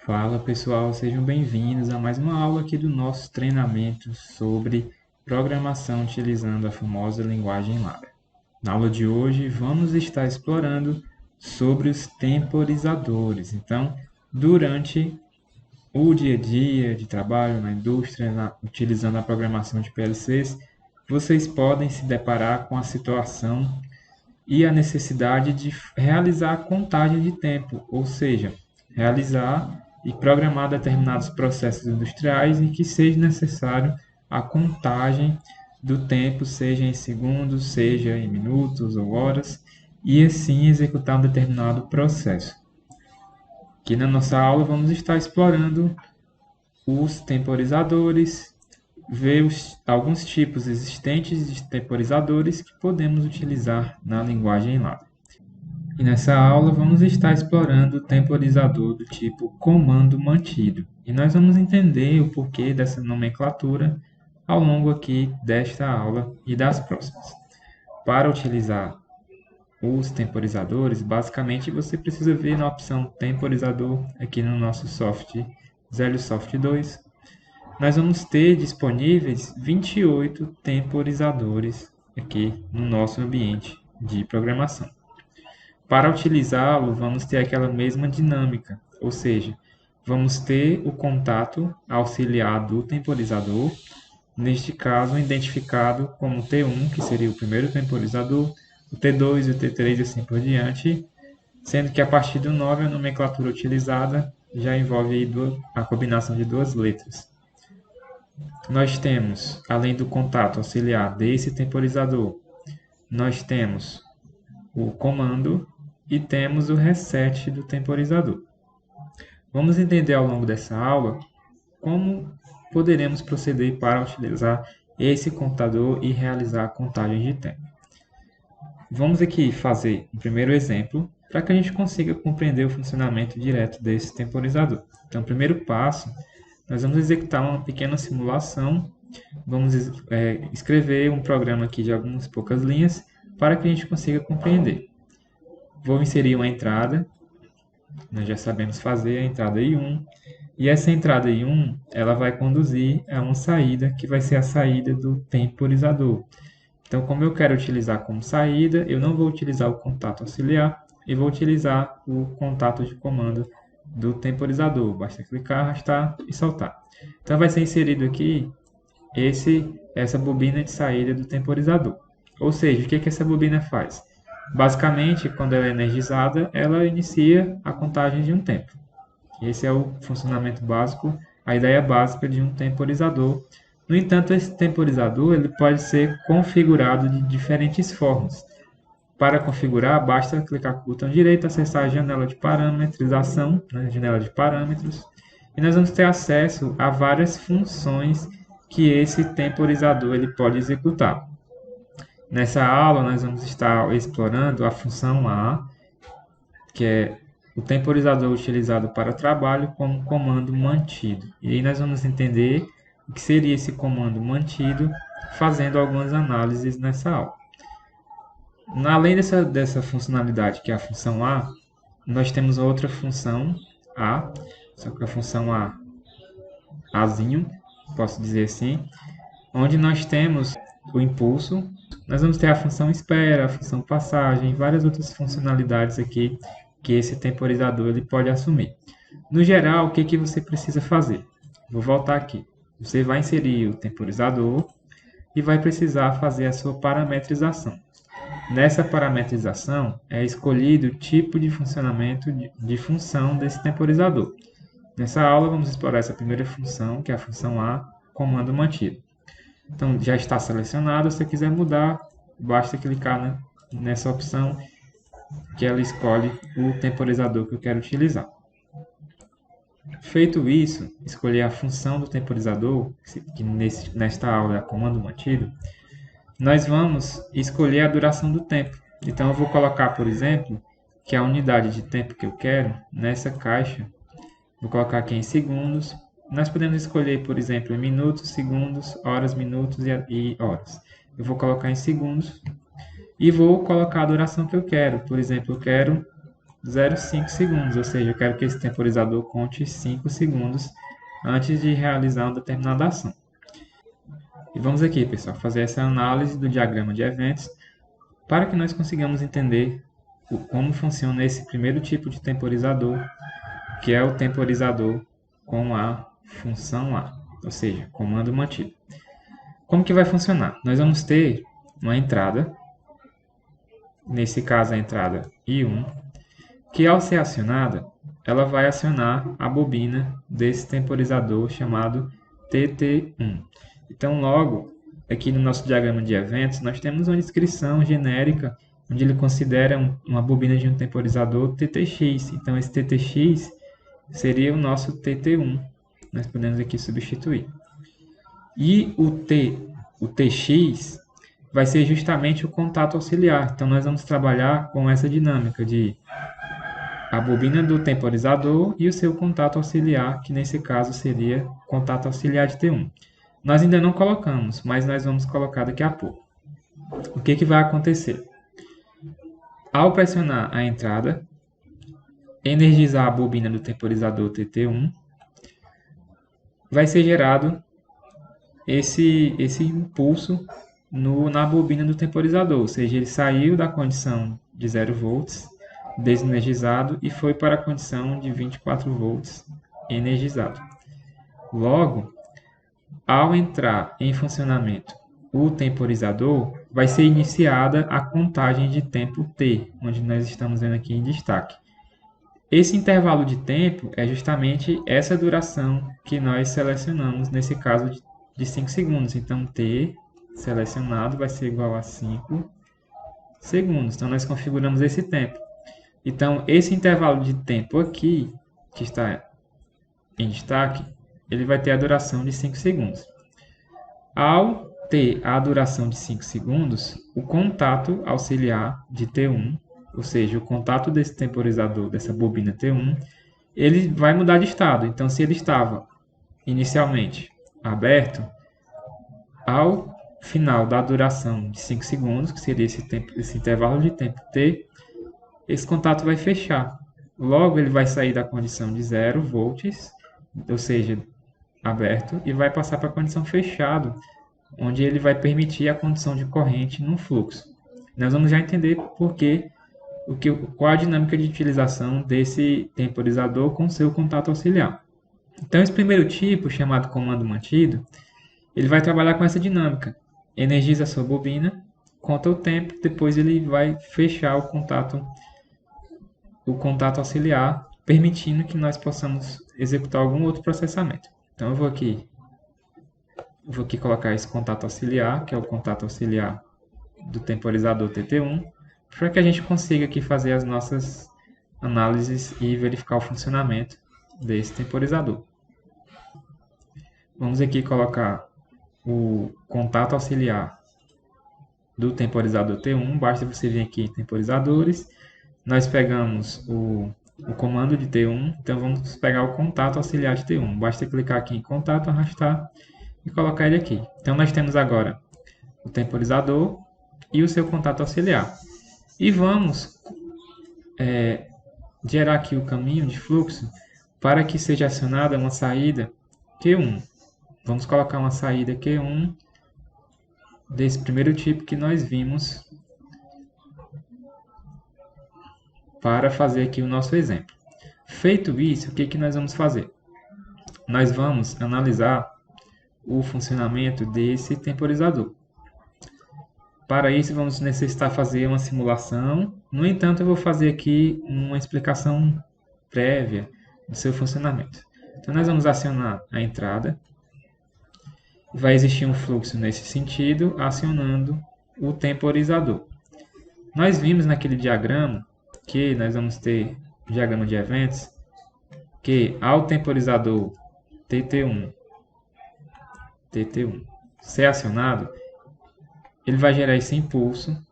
Fala pessoal, sejam bem-vindos a mais uma aula aqui do nosso treinamento sobre programação utilizando a famosa linguagem Laravel. Na aula de hoje vamos estar explorando sobre os temporizadores. Então, durante o dia a dia de trabalho na indústria, utilizando a programação de PLCs, vocês podem se deparar com a situação e a necessidade de realizar a contagem de tempo, ou seja, realizar e programar determinados processos industriais em que seja necessário a contagem do tempo, seja em segundos, seja em minutos ou horas, e assim executar um determinado processo. Aqui na nossa aula vamos estar explorando os temporizadores, ver alguns tipos existentes de temporizadores que podemos utilizar na linguagem Laravel. E nessa aula vamos estar explorando o temporizador do tipo comando mantido. E nós vamos entender o porquê dessa nomenclatura ao longo aqui desta aula e das próximas. Para utilizar os temporizadores, basicamente você precisa ver na opção temporizador aqui no nosso software ZeloSoft 2. Nós vamos ter disponíveis 28 temporizadores aqui no nosso ambiente de programação. Para utilizá-lo, vamos ter aquela mesma dinâmica, ou seja, vamos ter o contato auxiliar do temporizador, neste caso identificado como T1, que seria o primeiro temporizador, o T2 e o T3 e assim por diante, sendo que a partir do 9 a nomenclatura utilizada já envolve aí a combinação de duas letras. Nós temos, além do contato auxiliar desse temporizador, nós temos o comando e temos o reset do temporizador. Vamos entender ao longo dessa aula como poderemos proceder para utilizar esse computador e realizar a contagem de tempo. Vamos aqui fazer um primeiro exemplo para que a gente consiga compreender o funcionamento direto desse temporizador. Então, o primeiro passo, nós vamos executar uma pequena simulação, vamos escrever um programa aqui de algumas poucas linhas para que a gente consiga compreender. Vou inserir uma entrada, nós já sabemos fazer a entrada I1, e essa entrada I1 ela vai conduzir a uma saída que vai ser a saída do temporizador. Então, como eu quero utilizar como saída, eu não vou utilizar o contato auxiliar e vou utilizar o contato de comando do temporizador. Basta clicar, arrastar e soltar. Então, vai ser inserido aqui essa bobina de saída do temporizador. Ou seja, o que essa bobina faz? Basicamente, quando ela é energizada, ela inicia a contagem de um tempo. Esse é o funcionamento básico, a ideia básica de um temporizador. No entanto, esse temporizador ele pode ser configurado de diferentes formas. Para configurar, basta clicar com o botão direito, acessar a janela de parametrização, janela de parâmetros, e nós vamos ter acesso a várias funções que esse temporizador ele pode executar. Nessa aula, nós vamos estar explorando a função A, que é o temporizador utilizado para trabalho como comando mantido. E aí nós vamos entender o que seria esse comando mantido, fazendo algumas análises nessa aula. Além dessa funcionalidade, que é a função A, nós temos outra função A, só que a função A, Azinho, posso dizer assim, onde nós temos o impulso, nós vamos ter a função espera, a função passagem, várias outras funcionalidades aqui que esse temporizador ele pode assumir. No geral, o que você precisa fazer? Vou voltar aqui. Você vai inserir o temporizador e vai precisar fazer a sua parametrização. Nessa parametrização é escolhido o tipo de funcionamento de função desse temporizador. Nessa aula vamos explorar essa primeira função, que é a função A, comando mantido. Então, já está selecionado. Se você quiser mudar, basta clicar nessa opção que ela escolhe o temporizador que eu quero utilizar. Feito isso, escolher a função do temporizador, que nesta aula é comando mantido, nós vamos escolher a duração do tempo. Então, eu vou colocar, por exemplo, que a unidade de tempo que eu quero, nessa caixa, vou colocar aqui em segundos. Nós podemos escolher, por exemplo, em minutos, segundos, horas, minutos e horas. Eu vou colocar em segundos e vou colocar a duração que eu quero. Por exemplo, eu quero 0,5 segundos, ou seja, eu quero que esse temporizador conte 5 segundos antes de realizar uma determinada ação. E vamos aqui, pessoal, fazer essa análise do diagrama de eventos para que nós consigamos entender como funciona esse primeiro tipo de temporizador, que é o temporizador com a função A, ou seja, comando mantido. Como que vai funcionar? Nós vamos ter uma entrada, nesse caso a entrada I1, que ao ser acionada, ela vai acionar a bobina desse temporizador chamado TT1. Então, logo, aqui no nosso diagrama de eventos, nós temos uma descrição genérica, onde ele considera uma bobina de um temporizador TTX. Então, esse TTX seria o nosso TT1. Nós podemos aqui substituir. E o TX vai ser justamente o contato auxiliar. Então, nós vamos trabalhar com essa dinâmica de a bobina do temporizador e o seu contato auxiliar, que nesse caso seria contato auxiliar de T1. Nós ainda não colocamos, mas nós vamos colocar daqui a pouco. O que vai acontecer? Ao pressionar a entrada, energizar a bobina do temporizador TT1, vai ser gerado esse impulso na bobina do temporizador, ou seja, ele saiu da condição de 0 volts desenergizado e foi para a condição de 24 volts energizado. Logo, ao entrar em funcionamento o temporizador, vai ser iniciada a contagem de tempo T, onde nós estamos vendo aqui em destaque. Esse intervalo de tempo é justamente essa duração que nós selecionamos, nesse caso de 5 segundos. Então, T selecionado vai ser igual a 5 segundos. Então, nós configuramos esse tempo. Então, esse intervalo de tempo aqui, que está em destaque, ele vai ter a duração de 5 segundos. Ao ter a duração de 5 segundos, o contato auxiliar de T1, ou seja, o contato desse temporizador, dessa bobina T1, ele vai mudar de estado. Então, se ele estava inicialmente aberto, ao final da duração de 5 segundos, que seria esse intervalo de tempo T, esse contato vai fechar. Logo, ele vai sair da condição de 0 volts, ou seja, aberto, e vai passar para a condição fechado, onde ele vai permitir a condição de corrente no fluxo. Nós vamos já entender qual a dinâmica de utilização desse temporizador com seu contato auxiliar. Então, esse primeiro tipo, chamado comando mantido, ele vai trabalhar com essa dinâmica. Energiza a sua bobina, conta o tempo, depois ele vai fechar o contato auxiliar, permitindo que nós possamos executar algum outro processamento. Então, eu vou aqui colocar esse contato auxiliar, que é o contato auxiliar do temporizador TT1, para que a gente consiga aqui fazer as nossas análises e verificar o funcionamento desse temporizador. Vamos aqui colocar o contato auxiliar do temporizador T1, basta você vir aqui em temporizadores, nós pegamos o comando de T1, então vamos pegar o contato auxiliar de T1, basta clicar aqui em contato, arrastar e colocar ele aqui. Então nós temos agora o temporizador e o seu contato auxiliar. E vamos gerar aqui o caminho de fluxo para que seja acionada uma saída Q1. Vamos colocar uma saída Q1 desse primeiro tipo que nós vimos para fazer aqui o nosso exemplo. Feito isso, o que nós vamos fazer? Nós vamos analisar o funcionamento desse temporizador. Para isso, vamos necessitar fazer uma simulação. No entanto, eu vou fazer aqui uma explicação prévia do seu funcionamento. Então, nós vamos acionar a entrada. Vai existir um fluxo nesse sentido, acionando o temporizador. Nós vimos naquele diagrama que nós vamos ter o diagrama de eventos, que ao temporizador TT1 ser acionado, ele vai gerar esse impulso,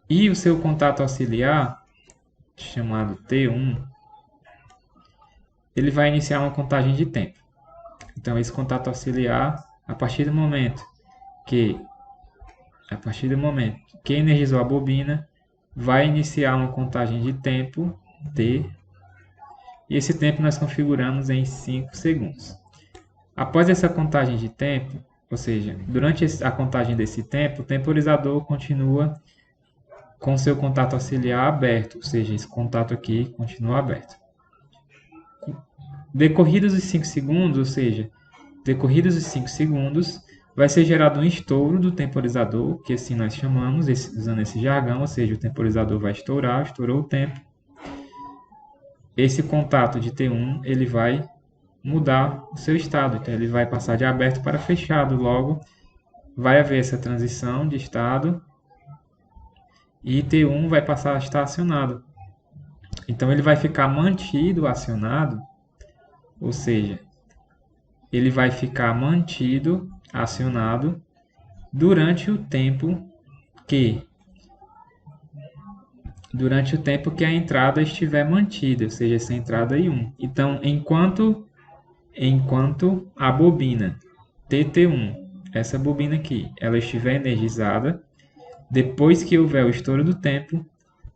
e o seu contato auxiliar, chamado T1, ele vai iniciar uma contagem de tempo. Então, esse contato auxiliar, a partir do momento que que energizou a bobina vai iniciar uma contagem de tempo, T, e esse tempo nós configuramos em 5 segundos. Após essa contagem de tempo, ou seja, durante a contagem desse tempo, o temporizador continua com seu contato auxiliar aberto, ou seja, esse contato aqui continua aberto. Decorridos os 5 segundos, ou seja, decorridos os 5 segundos, vai ser gerado um estouro do temporizador, que assim nós chamamos, usando esse jargão, ou seja, o temporizador vai estourar, estourou o tempo. Esse contato de T1 ele vai mudar o seu estado, então ele vai passar de aberto para fechado, logo vai haver essa transição de estado e T1 vai passar a estar acionado. Então ele vai ficar mantido acionado, ou seja, ele vai ficar mantido acionado durante o tempo que a entrada estiver mantida, ou seja, essa entrada I1. Então, enquanto a bobina TT1, essa bobina aqui, ela estiver energizada, depois que houver o estouro do tempo,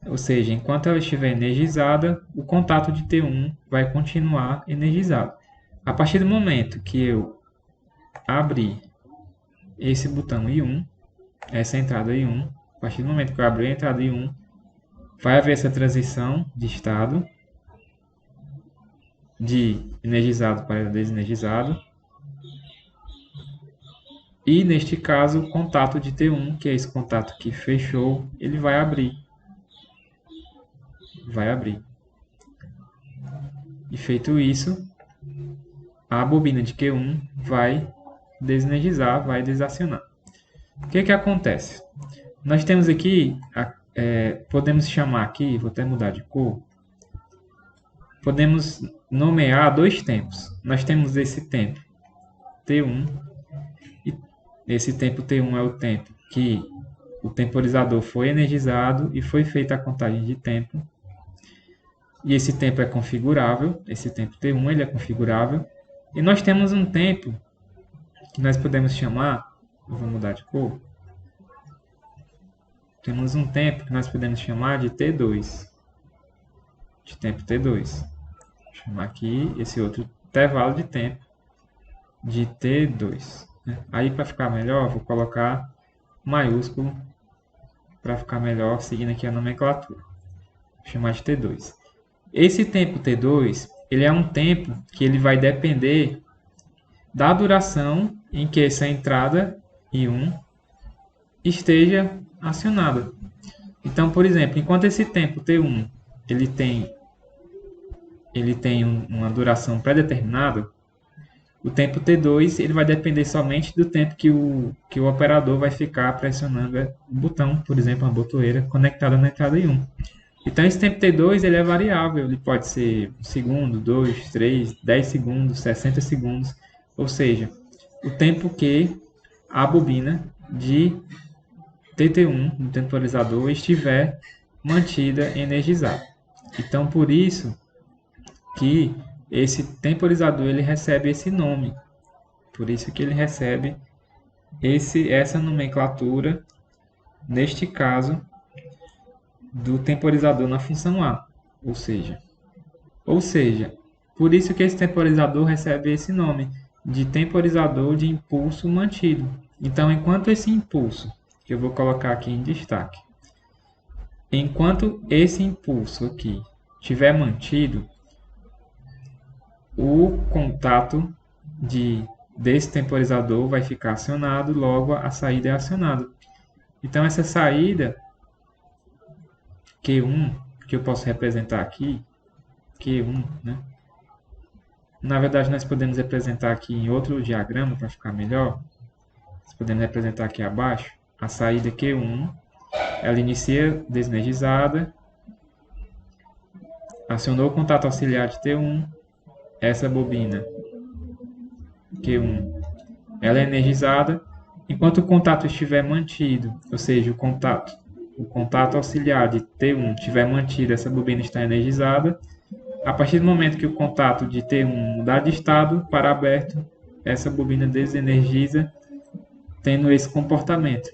ou seja, enquanto ela estiver energizada, o contato de T1 vai continuar energizado. A partir do momento que eu abrir esse botão I1, essa entrada I1, a partir do momento que eu abrir a entrada I1, vai haver essa transição de estado de energizado para desenergizado. E neste caso, o contato de T1, que é esse contato que fechou, ele vai abrir. E feito isso, a bobina de Q1 vai desenergizar, vai desacionar. O que acontece? Nós temos aqui, podemos chamar aqui, vou até mudar de cor, podemos nomear dois tempos. Nós temos esse tempo T1, e esse tempo T1 é o tempo que o temporizador foi energizado e foi feita a contagem de tempo. E esse tempo é configurável, esse tempo T1 ele é configurável. E nós temos um tempo que nós podemos chamar, eu vou mudar de cor, temos um tempo que nós podemos chamar de T2, de tempo T2. Vou chamar aqui esse outro intervalo de tempo de T2. Aí, para ficar melhor, vou colocar maiúsculo para ficar melhor, seguindo aqui a nomenclatura. Vou chamar de T2. Esse tempo T2, ele é um tempo que ele vai depender da duração em que essa entrada I1 esteja acionada. Então, por exemplo, enquanto esse tempo T1 ele tem uma duração pré-determinada, o tempo T2 ele vai depender somente do tempo que o operador vai ficar pressionando o botão, por exemplo, uma botoeira conectada na entrada I1. Então, esse tempo T2 ele é variável, ele pode ser 1 segundo, 2, 3, 10 segundos, 60 segundos, ou seja, o tempo que a bobina de TT1, no temporizador, estiver mantida energizada. Então, por isso que esse temporizador ele recebe esse nome, por isso que ele recebe essa nomenclatura, neste caso, do temporizador na função A, ou seja, por isso que esse temporizador recebe esse nome de temporizador de impulso mantido. Então, enquanto esse impulso, que eu vou colocar aqui em destaque, enquanto esse impulso aqui estiver mantido, o contato desse temporizador vai ficar acionado, logo a saída é acionada. Então, essa saída Q1, que eu posso representar aqui, Q1, né? Na verdade, nós podemos representar aqui em outro diagrama para ficar melhor. Nós podemos representar aqui abaixo a saída Q1. Ela inicia desenergizada, acionou o contato auxiliar de T1. Essa bobina Q1, ela é energizada. Enquanto o contato estiver mantido, ou seja, o contato auxiliar de T1 estiver mantido, essa bobina está energizada. A partir do momento que o contato de T1 mudar de estado para aberto, essa bobina desenergiza, tendo esse comportamento.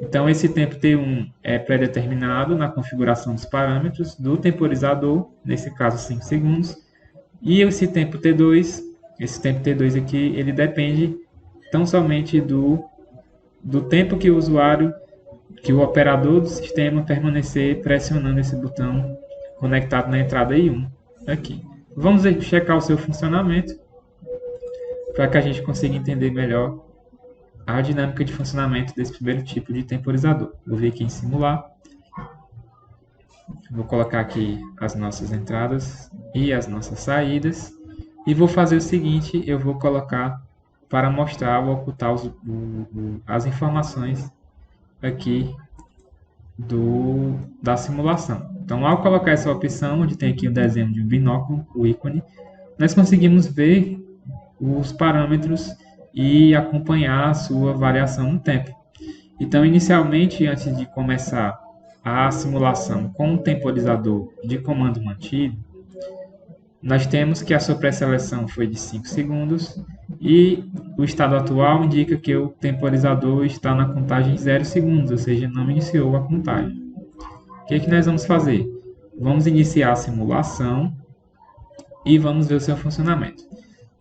Então, esse tempo T1 é pré-determinado na configuração dos parâmetros do temporizador, nesse caso 5 segundos, e esse tempo T2 aqui, ele depende tão somente do tempo que o usuário, que o operador do sistema permanecer pressionando esse botão conectado na entrada I1 aqui. Vamos checar o seu funcionamento para que a gente consiga entender melhor a dinâmica de funcionamento desse primeiro tipo de temporizador. Vou vir aqui em simular. Vou colocar aqui as nossas entradas e as nossas saídas. E vou fazer o seguinte, eu vou colocar para mostrar ou ocultar as informações aqui da simulação. Então, ao colocar essa opção, onde tem aqui o desenho de um binóculo, o ícone, nós conseguimos ver os parâmetros e acompanhar a sua variação no tempo. Então, inicialmente, antes de começar a simulação com o temporizador de comando mantido, nós temos que a sua pré-seleção foi de 5 segundos e o estado atual indica que o temporizador está na contagem 0 segundos, ou seja, não iniciou a contagem. O que nós vamos fazer? Vamos iniciar a simulação e vamos ver o seu funcionamento.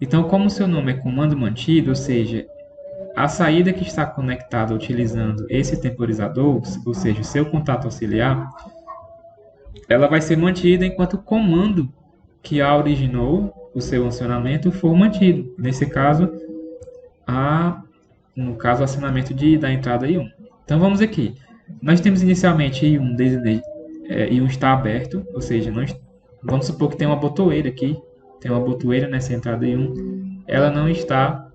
Então, como o seu nome é comando mantido, ou seja, a saída que está conectada utilizando esse temporizador, ou seja, o seu contato auxiliar, ela vai ser mantida enquanto o comando que a originou o seu acionamento for mantido. Nesse caso, no caso, o acionamento da entrada I1. Então, vamos aqui. Nós temos inicialmente I1 está aberto, ou seja, vamos supor que tem uma botoeira aqui, tem uma botoeira nessa entrada I1, ela não está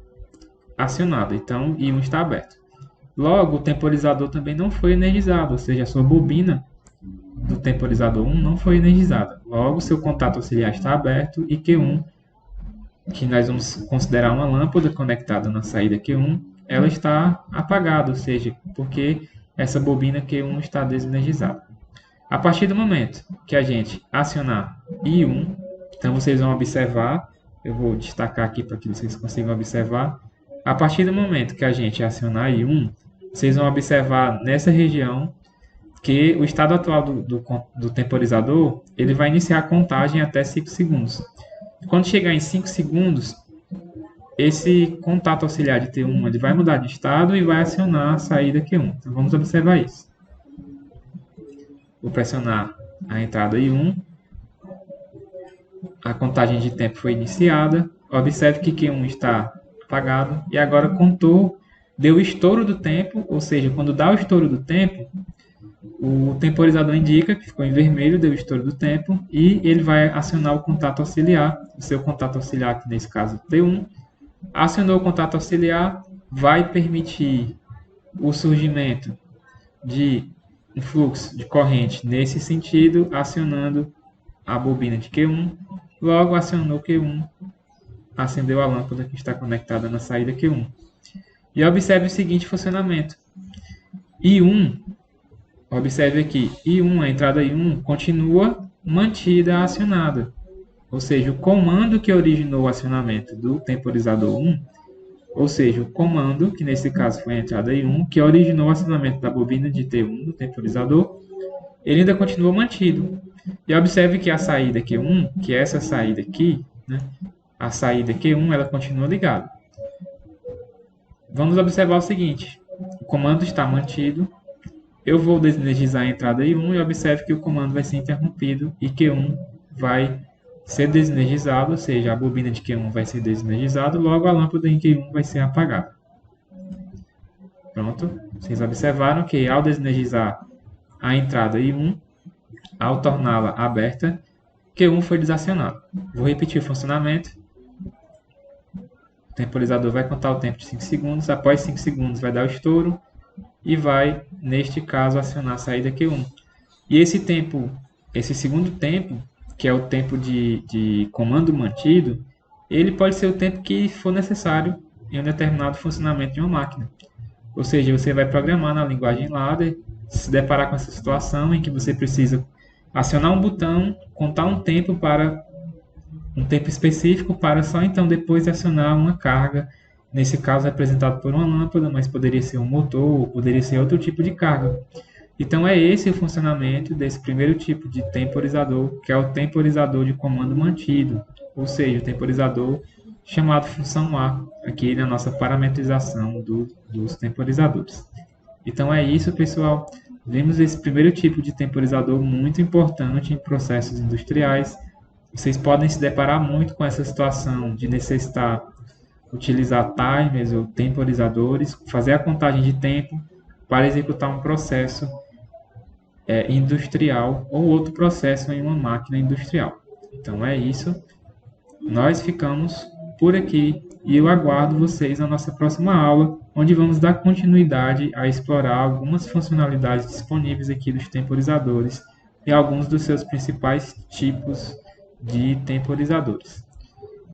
acionada, então I1 está aberto. Logo, o temporizador também não foi energizado, ou seja, a sua bobina do temporizador 1 não foi energizada. Logo, seu contato auxiliar está aberto e Q1, que nós vamos considerar uma lâmpada conectada na saída Q1, ela está apagada, ou seja, porque essa bobina Q1 está desenergizada. A partir do momento que a gente acionar I1, então vocês vão observar, eu vou destacar aqui para que vocês consigam observar, a partir do momento que a gente acionar I1, vocês vão observar nessa região que o estado atual do temporizador, ele vai iniciar a contagem até 5 segundos. Quando chegar em 5 segundos, esse contato auxiliar de T1 ele vai mudar de estado e vai acionar a saída Q1. Então vamos observar isso. Vou pressionar a entrada I1. A contagem de tempo foi iniciada. Observe que Q1 está apagado. E agora contou, deu o estouro do tempo, ou seja, quando dá o estouro do tempo, o temporizador indica que ficou em vermelho, deu o estouro do tempo, e ele vai acionar o contato auxiliar, o seu contato auxiliar, que nesse caso T1. Acionou o contato auxiliar, vai permitir o surgimento de um fluxo de corrente nesse sentido, acionando a bobina de Q1. Logo, acionou Q1, acendeu a lâmpada que está conectada na saída Q1. E observe o seguinte funcionamento. I1, observe aqui, I1, a entrada I1 continua mantida acionada. Ou seja, o comando que originou o acionamento do temporizador 1, ou seja, o comando, que nesse caso foi a entrada I1, que originou o acionamento da bobina de T1 do temporizador, ele ainda continua mantido. E observe que a saída Q1, que é essa saída aqui, né, a saída Q1, ela continua ligada. Vamos observar o seguinte, o comando está mantido, eu vou desenergizar a entrada I1 e observe que o comando vai ser interrompido e Q1 vai ser desenergizado, ou seja, a bobina de Q1 vai ser desenergizada, logo a lâmpada em Q1 vai ser apagada. Pronto, vocês observaram que ao desenergizar a entrada I1, ao torná-la aberta, Q1 foi desacionado. Vou repetir o funcionamento. O temporizador vai contar o tempo de 5 segundos, após 5 segundos vai dar o estouro e vai, neste caso, acionar a saída Q1. E esse tempo, esse segundo tempo, que é o tempo de comando mantido, ele pode ser o tempo que for necessário em um determinado funcionamento de uma máquina. Ou seja, você vai programar na linguagem ladder, se deparar com essa situação em que você precisa acionar um botão, contar um tempo específico para só então depois acionar uma carga nesse caso representado por uma lâmpada, mas poderia ser um motor, poderia ser outro tipo de carga. Então é esse o funcionamento desse primeiro tipo de temporizador, que é o temporizador de comando mantido, ou seja, o temporizador chamado função A, aqui na nossa parametrização dos temporizadores. Então é isso, pessoal. Vimos esse primeiro tipo de temporizador muito importante em processos industriais. Vocês podem se deparar muito com essa situação de necessitar utilizar timers ou temporizadores, fazer a contagem de tempo para executar um processo industrial ou outro processo em uma máquina industrial. Então é isso. Nós ficamos por aqui e eu aguardo vocês na nossa próxima aula, onde vamos dar continuidade a explorar algumas funcionalidades disponíveis aqui dos temporizadores e alguns dos seus principais tipos de temporizadores.